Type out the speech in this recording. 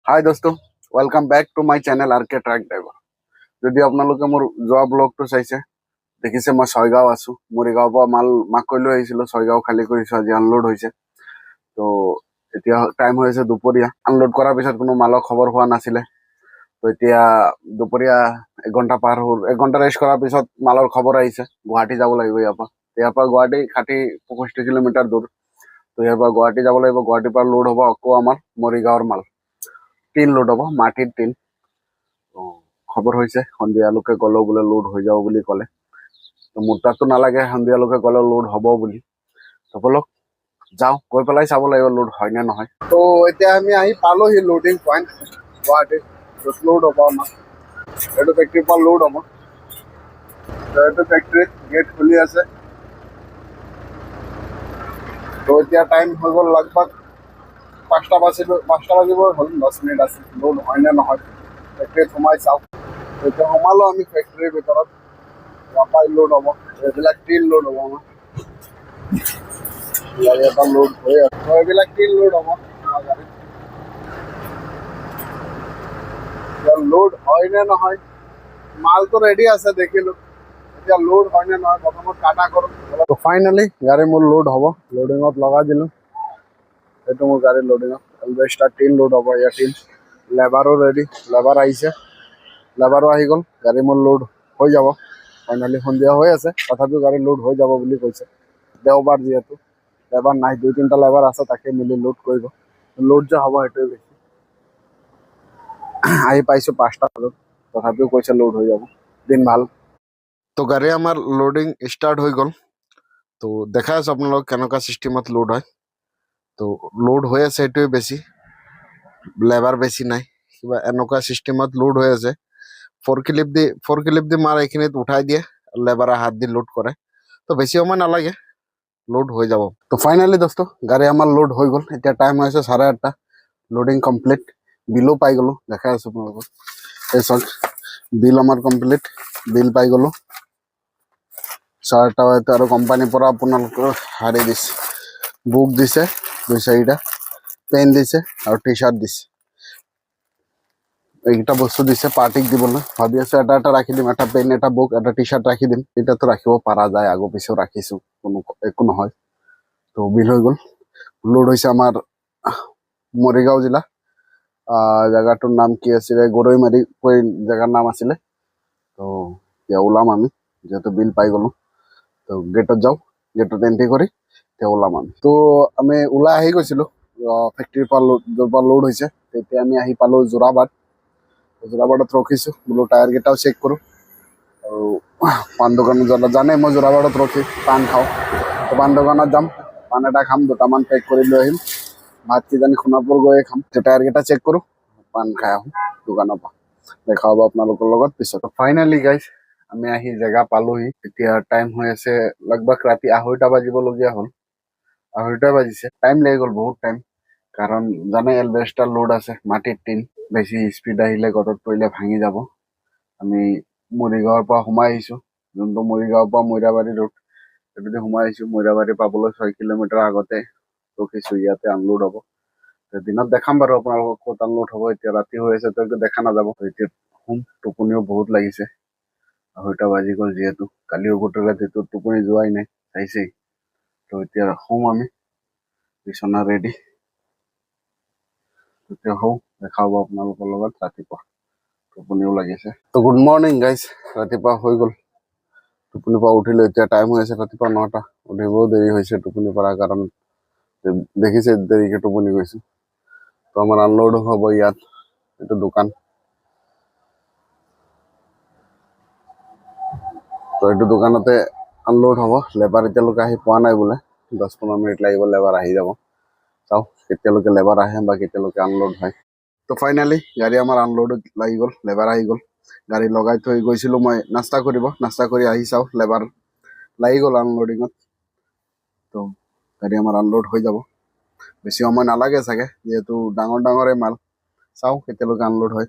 হাই দোস্ত, welcome back to my channel R K truck driver. যদি আপোনালোকে মোৰ যোৱা ব্লগটো চাইছে, দেখিছে মই ছয়গাঁও আছো। মৰিগাঁৱৰ পৰা মাল মাকৈ লৈ আহিছিলো, ছয়গাঁও খালী কৰিছো, আজি আনলোড হৈছে। তো এতিয়া টাইম হৈ আছে দুপৰীয়া। আনলোড কৰাৰ পিছত কোনো মালৰ খবৰ হোৱা নাছিলে। তো এতিয়া দুপৰীয়া 1 ঘণ্টা পাৰ হ'ল। 1 ঘণ্টা ৰেষ্ট কৰাৰ পিছত মালৰ খবৰ আহিছে, গুৱাহাটী যাব লাগিব। ইয়াৰ পৰা গুৱাহাটী 65 কিলোমিটাৰ দূৰ। তো ইয়াৰ পৰা গুৱাহাটী যাব লাগিব। গুৱাহাটীৰ পৰা লোড হ'ব আকৌ আমাৰ মৰিগাঁৱৰ মাল। টিন লোড হ'ব, মাটিৰ টিন। তো খবৰ হৈছে সন্ধিয়ালৈকে গ'লেও বোলে লোড হৈ যাব বুলি ক'লে। তো মোৰ তাততো নালাগে সন্ধিয়ালৈকে গ'লেও লোড হ'ব বুলি। তো বলক যাওঁ, গৈ পেলাই চাব লাগিব লোড হয় নে নহয়। তো এতিয়া আমি আহি পালোহি লোডিং পইণ্ট গুৱাহাটীত। লোড হ'ব আমাৰ, এইটো ফেক্টৰীৰ পৰা লোড হ'ব। তো এইটো ফেক্টৰীত গেট খুলি আছে। তো এতিয়া টাইম হৈ গ'ল লগভগ 5টা বাজিব হ'ল। 10 মিনিট আছে, লোড হয় নে নহয় ফেক্টৰীত সোমাই চাওঁ। এতিয়া সোমালো আমি ফেক্টৰীৰ ভিতৰত। ইয়াৰ লোড হ'ব, এইবিলাক টিন লোড হ'ব আমাৰ। এটা লোড হৈ আছে, এইবিলাক টিন লোড হ'ব আমাৰ গাড়ীত। লোড হয় নে নহয়, মালটো ৰেডি আছে দেখিলো। এতিয়া লোড হয় নে নহয় প্ৰথমত কাটা কৰোঁ। ফাইনেলি গাড়ী মোৰ লোড হ'ব, লোডিঙত লগাই দিলোঁ। এইটো মোৰ গাড়ী লোডিঙত এলবেষ্টাৰ টিন লোড হ'ব। ইয়াৰ টিন লেবাৰো ৰেডি, লেবাৰ আহিছে, লেবাৰো আহি গ'ল। গাড়ী মোৰ লোড হৈ যাব ফাইনেলি। সন্ধিয়া হৈ আছে তথাপিও গাড়ী লোড হৈ যাব বুলি কৈছে। দেওবাৰ যিহেতু লেবাৰ নাই, 2-3টা লেবাৰ আছে, তাকে মিলি লোড কৰিব। লোড যে হ'ব সেইটোৱে বেছি। আহি পাইছোঁ 5টা বজাত, তথাপিও কৈছে লোড হৈ যাব, দিন ভাল। তো গাড়ী আমাৰ লোডিং ষ্টাৰ্ট হৈ গ'ল। তো দেখাই আছোঁ আপোনালোকক কেনেকুৱা চিষ্টেমত লোড হয়। তো লোড হৈ আছে, সেইটোৱে বেছি, লেবাৰ বেছি নাই। কিবা এনেকুৱা চিষ্টেমত লোড হৈ আছে। ফ'ৰ ক্লিপ দি মাৰ এইখিনিত উঠাই দিয়ে, লেবাৰে হাত দি লোড কৰে। তো বেছি সময় নালাগে, লোড হৈ যাব। তো ফাইনেলি দোস্ত গাড়ী আমাৰ লোড হৈ গ'ল। এতিয়া টাইম হৈছে 8:30। লোডিং কমপ্লিট, বিলো পাই গ'লো, দেখাই আছোঁ আপোনালোকক। এই চাওক, বিল আমাৰ কমপ্লিট, বিল পাই গ'লো 4টা। আৰু কোম্পানীৰ পৰা আপোনালোকৰ হাৰি দিছে, বুক দিছে 2-4টা, পেন দিছে আৰু টি-চাৰ্ট দিছে। এইকেইটা বস্তু দিছে পাৰ্টিক দিবলৈ। ভাবি আছো এটা ৰাখি দিম, এটা পেন, এটা বুক, এটা টি-চাৰ্ট ৰাখি দিম। এতিয়াতো ৰাখিব পৰা যায়, আগৰ পিছেও ৰাখিছো, একো নহয়। তো বিল হৈ গ'ল। লোড হৈছে আমাৰ মৰিগাঁও জিলা। জেগাটোৰ নাম কি আছিলে, গৰৈমাৰী জেগাৰ নাম আছিলে। তো এতিয়া ওলাম আমি, যিহেতু বিল পাই গ'লো। তো গেটত যাওঁ, গেটত এণ্ট্ৰি কৰি এতিয়া ওলাম আমি। তো আমি ওলাই আহি গৈছিলোঁ ফেক্টৰীৰ পৰা, য'ৰ পৰা লোড হৈছে। তেতিয়া আমি আহি পালোঁ যোৰাবাটত ৰখিছোঁ, বোলো টায়াৰকেইটাও চেক কৰোঁ। আৰু পাণ দোকানত জানে মই যোৰাবাটত ৰখি পাণ খাওঁ। তো পাণ দোকানত যাম, পাণ এটা খাম, 2টামান পেক কৰি লৈ আহিম। ভাত কিজানি সোণাপুৰ গৈয়ে খাম। টায়াৰকেইটা চেক কৰোঁ, পাণ খাই আহোঁ দোকানৰ পৰা। দেখা হ'ব আপোনালোকৰ লগত পিছত। ফাইনেলি গাইজ আমি আহি জেগা পালোহি। এতিয়া টাইম হৈ আছে লগভগ ৰাতি 2:30 বাজিবলগীয়া হ'ল। 2:30 বাজিছে, টাইম লাগি গ'ল, বহুত টাইম। কাৰণ জানে এলবেষ্টাৰ লোড আছে, মাটিৰ টিন, বেছি স্পীড আহিলে গছত পৰিলে ভাঙি যাব। আমি মৰিগাঁৱৰ পৰা সোমাই আহিছোঁ, যোনটো মৰিগাঁৱৰ পৰা মৈৰাবাৰী ৰোড, সেইটোতে সোমাই আহিছোঁ। মৈৰাবাৰী পাবলৈ 6 কিলোমিটাৰ আগতে ৰখিছোঁ, ইয়াতে আনলোড হ'ব। দিনত দেখাম বাৰু আপোনালোকক ক'ত আনলোড হ'ব। এতিয়া ৰাতি হৈ আছে, তো দেখা নাযাব। এতিয়া টোপনিও বহুত লাগিছে, 2:30 বাজি গ'ল যিহেতু। কালিও গোটেই ৰাতিটো টোপনি যোৱাই নাই, চাইছেই। তো এতিয়া শুম আমি, বিচনা ৰেডি। তেতিয়া দেখা হ'ব আপোনালোকৰ লগত ৰাতিপুৱা। টোপনিও লাগিছে। তো গুড মৰ্ণিং গাইজ, ৰাতিপুৱা হৈ গ'ল, টোপনিৰ পৰা উঠিলোঁ। এতিয়া টাইম হৈ আছে ৰাতিপুৱা 9টা। উঠিবও দেৰি হৈছে টোপনিৰ পৰা, কাৰণ দেখিছে দেৰিকে টোপনি গৈছোঁ। তো আমাৰ আনলোড হ'ব ইয়াত, এইটো দোকান। তো এইটো দোকানতে আনলোড হ'ব। লেবাৰ এতিয়ালৈকে আহি পোৱা নাই বোলে, 10-15 মিনিট লাগিব, লেবাৰ আহি যাব। চাওঁ কেতিয়ালৈকে লেবাৰ আহে বা কেতিয়ালৈকে আনলোড হয়। তো ফাইনেলি গাড়ী আমাৰ আনলোডত লাগি গ'ল, লেবাৰ আহি গ'ল। গাড়ী লগাই থৈ গৈছিলোঁ মই নাস্তা কৰিব, নাস্তা কৰি আহি চাওঁ লেবাৰ লাগি গ'ল আনলোডিঙত। তো গাড়ী আমাৰ আনলোড হৈ যাব, বেছি সময় নালাগে চাগে, যিহেতু ডাঙৰে মাল। চাওঁ কেতিয়ালৈকে আনলোড হয়।